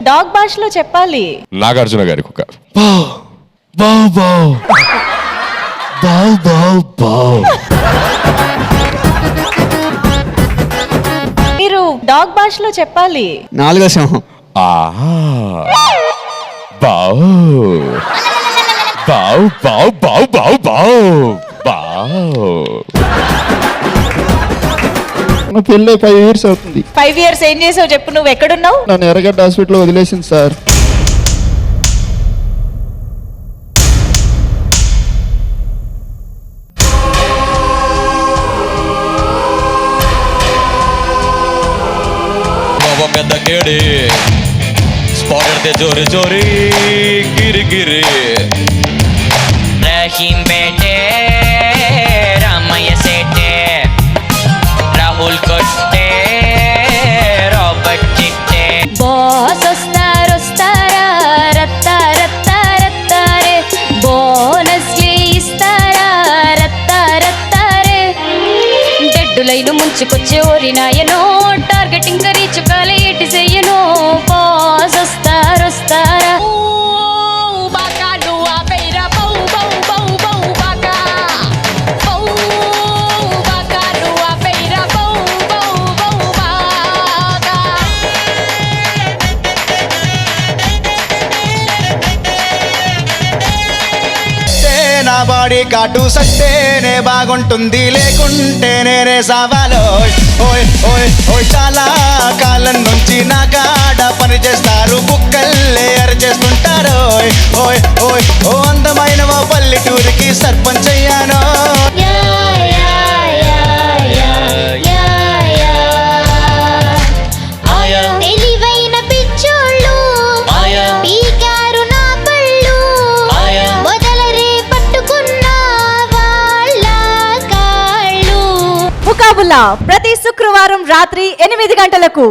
Dog భాషలో చెప్పాలి. నాగార్జున గారి కుక్క. మీరు డాగ్ భాషలో చెప్పాలి. 4వ సింహం. బావ్ బావ్ బావ్ బావ్ బావ్ బావ్ బావ్. నా పెళ్ళి 5 years అవుతుంది. 5 years ఏం చేసావు చెప్పు. నువ్వు ఎక్కడున్నావు? నన్ను ఎర్రగడ్డ హాస్పిటల్లో వదిలేసింది సార్. పెద్ద కేడి స్పాట్ జోరి జోరి గిరి గిరి రహీం బేటే రామయ్య సేటే రాహుల్ కొట్టే రాబర్ట్ చిట్టే బాస్ వస్తారా రత్తా రత్తా రత్తారే బోనస్ ఇస్తారా రత్తా రత్తారే డెడ్డులైను ముంచుకొచ్చే ఓరినాయనో టార్గెటింగ్ రీచ్ కాలే ఎట్టి చెయ్యను బాస్ వస్తారా నా బాడీ కాటు సట్టేనే బాగుంటుంది, లేకుంటే నేనే సావాలో. ఓయ్ ఓయ్ ఓయ్ చాలా కాలం నుంచి నా కాడ పని చేస్తారు, కుక్కల్లే అరిచేస్తుంటారు. ఓయ్ ఓయ్ ఓ అందమైన ఓ పల్లెటూరికి సర్పంచ్ అయ్యాను. తెలివైన పిచ్చోళ్ళు పీకారు నా పళ్ళు మొదలరే పట్టుకున్న వాళ్ళ కాళ్ళు. ముకాబులా ప్రతి శుక్రవారం రాత్రి 8 గంటలకు.